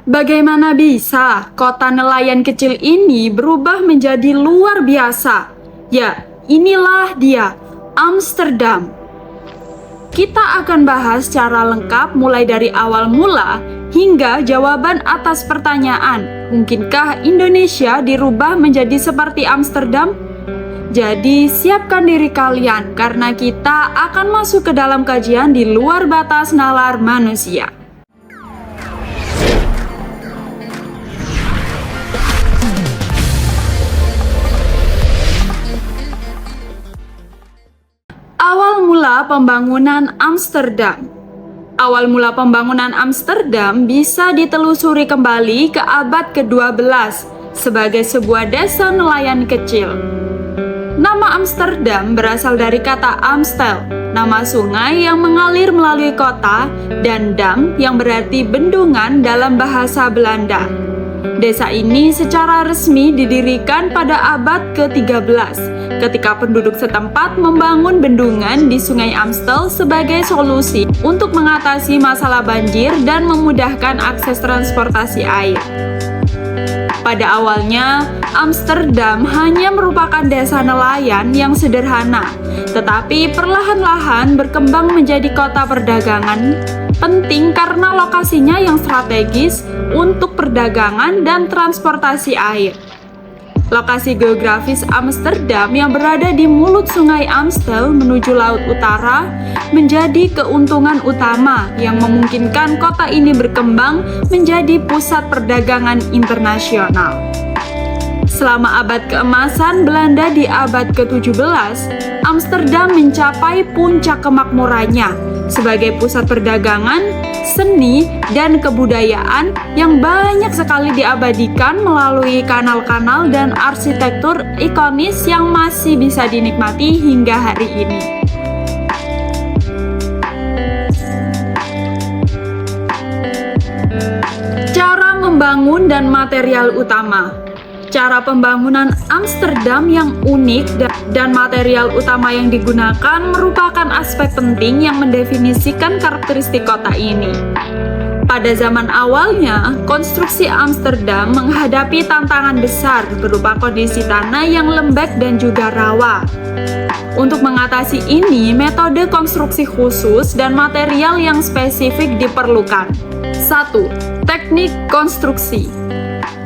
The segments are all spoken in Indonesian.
Bagaimana bisa kota nelayan kecil ini berubah menjadi luar biasa? Ya, inilah dia, Amsterdam. Kita akan bahas secara lengkap mulai dari awal mula hingga jawaban atas pertanyaan, mungkinkah Indonesia dirubah menjadi seperti Amsterdam? Jadi siapkan diri kalian karena kita akan masuk ke dalam kajian di luar batas nalar manusia. Awal mula pembangunan Amsterdam. Awal mula pembangunan Amsterdam bisa ditelusuri kembali ke abad ke-12 sebagai sebuah desa nelayan kecil. Nama Amsterdam berasal dari kata Amstel, nama sungai yang mengalir melalui kota, dan dam yang berarti bendungan dalam bahasa Belanda. Desa ini secara resmi didirikan pada abad ke-13 ketika penduduk setempat membangun bendungan di Sungai Amstel sebagai solusi untuk mengatasi masalah banjir dan memudahkan akses transportasi air. Pada awalnya, Amsterdam hanya merupakan desa nelayan yang sederhana, tetapi perlahan-lahan berkembang menjadi kota perdagangan, penting karena lokasinya yang strategis untuk perdagangan dan transportasi air. Lokasi geografis Amsterdam yang berada di mulut Sungai Amstel menuju Laut Utara menjadi keuntungan utama yang memungkinkan kota ini berkembang menjadi pusat perdagangan internasional. Selama abad keemasan Belanda di abad ke-17, Amsterdam mencapai puncak kemakmurannya sebagai pusat perdagangan, seni, dan kebudayaan yang banyak sekali diabadikan melalui kanal-kanal dan arsitektur ikonis yang masih bisa dinikmati hingga hari ini. Cara membangun dan material utama. Cara pembangunan Amsterdam yang unik dan material utama yang digunakan merupakan aspek penting yang mendefinisikan karakteristik kota ini. Pada zaman awalnya, konstruksi Amsterdam menghadapi tantangan besar berupa kondisi tanah yang lembek dan juga rawa. Untuk mengatasi ini, metode konstruksi khusus dan material yang spesifik diperlukan. 1. Teknik konstruksi.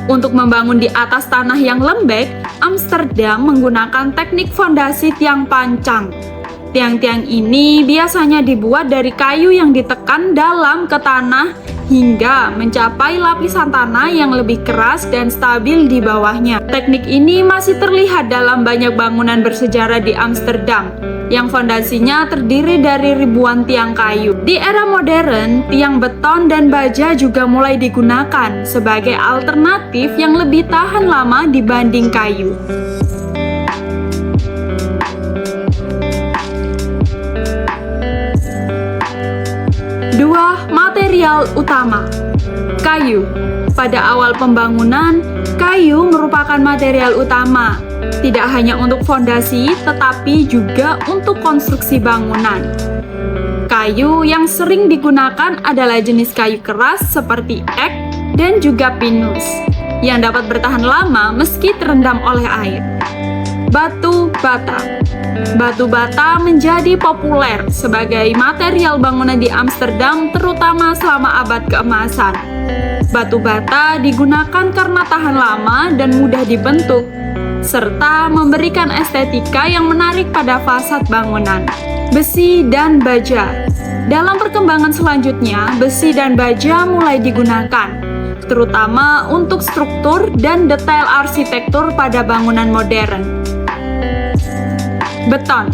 Untuk membangun di atas tanah yang lembek, Amsterdam menggunakan teknik fondasi tiang pancang. Tiang-tiang ini biasanya dibuat dari kayu yang ditekan dalam ke tanah hingga mencapai lapisan tanah yang lebih keras dan stabil di bawahnya. Teknik ini masih terlihat dalam banyak bangunan bersejarah di Amsterdam, yang fondasinya terdiri dari ribuan tiang kayu. Di era modern, tiang beton dan baja juga mulai digunakan sebagai alternatif yang lebih tahan lama dibanding kayu. Dua, material utama. Kayu. Pada awal pembangunan, kayu merupakan material utama, tidak hanya untuk fondasi, tetapi juga untuk konstruksi bangunan. Kayu yang sering digunakan adalah jenis kayu keras seperti ek dan juga pinus, yang dapat bertahan lama meski terendam oleh air. Batu bata. Batu bata menjadi populer sebagai material bangunan di Amsterdam, terutama selama abad keemasan. Batu bata digunakan karena tahan lama dan mudah dibentuk, serta memberikan estetika yang menarik pada fasad bangunan. Besi dan baja. Dalam perkembangan selanjutnya, besi dan baja mulai digunakan, terutama untuk struktur dan detail arsitektur pada bangunan modern. Beton.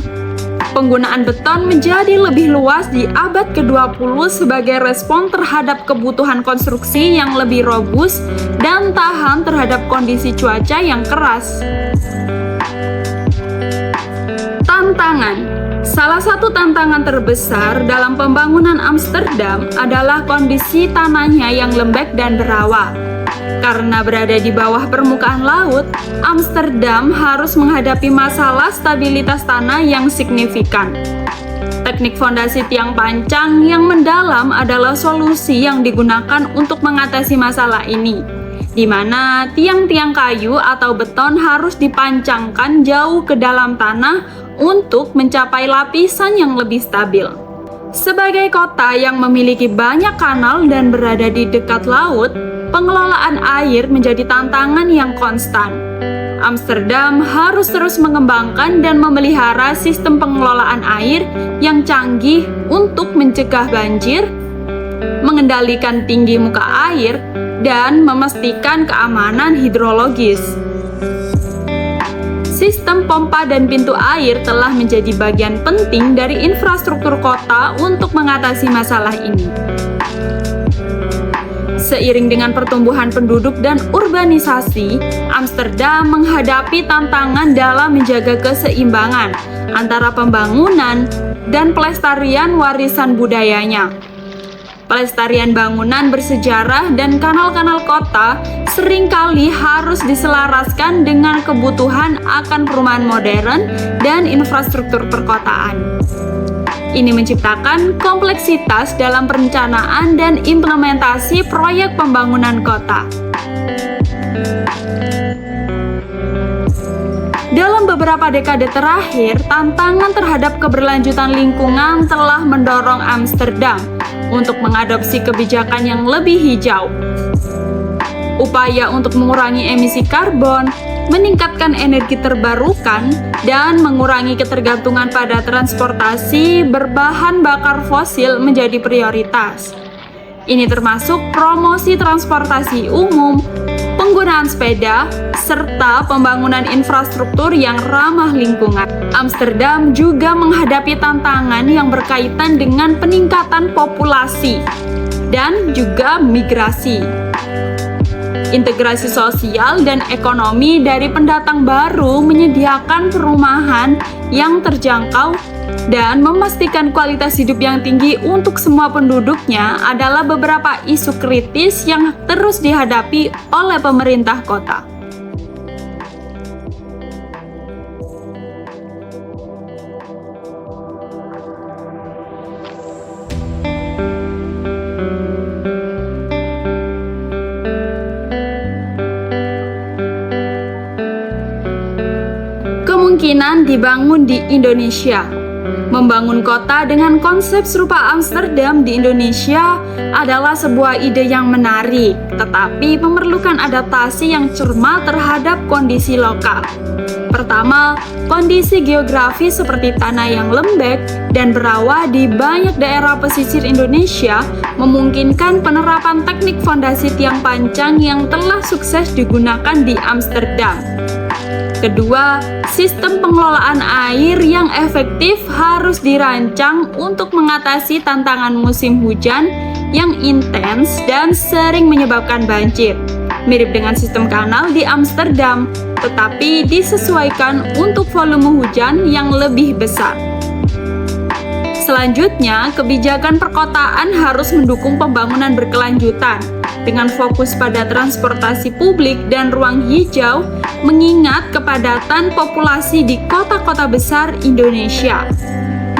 Penggunaan beton menjadi lebih luas di abad ke-20 sebagai respon terhadap kebutuhan konstruksi yang lebih robust dan tahan terhadap kondisi cuaca yang keras. Tantangan. Salah satu tantangan terbesar dalam pembangunan Amsterdam adalah kondisi tanahnya yang lembek dan berawa. Karena berada di bawah permukaan laut, Amsterdam harus menghadapi masalah stabilitas tanah yang signifikan. Teknik fondasi tiang pancang yang mendalam adalah solusi yang digunakan untuk mengatasi masalah ini, di mana tiang-tiang kayu atau beton harus dipancangkan jauh ke dalam tanah untuk mencapai lapisan yang lebih stabil. Sebagai kota yang memiliki banyak kanal dan berada di dekat laut, pengelolaan air menjadi tantangan yang konstan. Amsterdam harus terus mengembangkan dan memelihara sistem pengelolaan air yang canggih untuk mencegah banjir, mengendalikan tinggi muka air, dan memastikan keamanan hidrologis. Sistem pompa dan pintu air telah menjadi bagian penting dari infrastruktur kota untuk mengatasi masalah ini. Seiring dengan pertumbuhan penduduk dan urbanisasi, Amsterdam menghadapi tantangan dalam menjaga keseimbangan antara pembangunan dan pelestarian warisan budayanya. Pelestarian bangunan bersejarah dan kanal-kanal kota seringkali harus diselaraskan dengan kebutuhan akan perumahan modern dan infrastruktur perkotaan. Ini menciptakan kompleksitas dalam perencanaan dan implementasi proyek pembangunan kota. Dalam beberapa dekade terakhir, tantangan terhadap keberlanjutan lingkungan telah mendorong Amsterdam untuk mengadopsi kebijakan yang lebih hijau. Upaya untuk mengurangi emisi karbon, meningkatkan energi terbarukan, dan mengurangi ketergantungan pada transportasi berbahan bakar fosil menjadi prioritas. Ini termasuk promosi transportasi umum, penggunaan sepeda, serta pembangunan infrastruktur yang ramah lingkungan. Amsterdam juga menghadapi tantangan yang berkaitan dengan peningkatan populasi dan juga migrasi. Integrasi sosial dan ekonomi dari pendatang baru menyediakan perumahan yang terjangkau dan memastikan kualitas hidup yang tinggi untuk semua penduduknya adalah beberapa isu kritis yang terus dihadapi oleh pemerintah kota. Kemungkinan dibangun di Indonesia. Membangun kota dengan konsep serupa Amsterdam di Indonesia adalah sebuah ide yang menarik, tetapi memerlukan adaptasi yang cermat terhadap kondisi lokal. Pertama, kondisi geografis seperti tanah yang lembek dan berawa di banyak daerah pesisir Indonesia memungkinkan penerapan teknik fondasi tiang pancang yang telah sukses digunakan di Amsterdam. Kedua, sistem pengelolaan air yang efektif harus dirancang untuk mengatasi tantangan musim hujan yang intens dan sering menyebabkan banjir. Mirip dengan sistem kanal di Amsterdam, tetapi disesuaikan untuk volume hujan yang lebih besar. Selanjutnya, kebijakan perkotaan harus mendukung pembangunan berkelanjutan dengan fokus pada transportasi publik dan ruang hijau, mengingat kepadatan populasi di kota-kota besar Indonesia.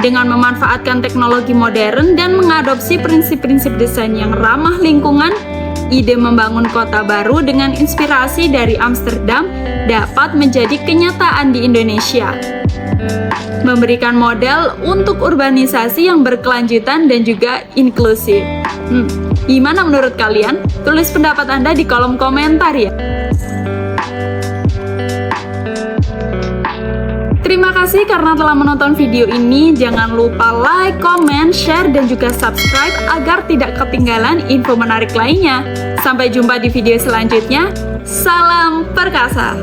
Dengan memanfaatkan teknologi modern dan mengadopsi prinsip-prinsip desain yang ramah lingkungan, ide membangun kota baru dengan inspirasi dari Amsterdam dapat menjadi kenyataan di Indonesia. Memberikan model untuk urbanisasi yang berkelanjutan dan juga inklusif. Gimana menurut kalian? Tulis pendapat Anda di kolom komentar ya. Terima kasih karena telah menonton video ini. Jangan lupa like, comment, share, dan juga subscribe agar tidak ketinggalan info menarik lainnya. Sampai jumpa di video selanjutnya. Salam perkasa.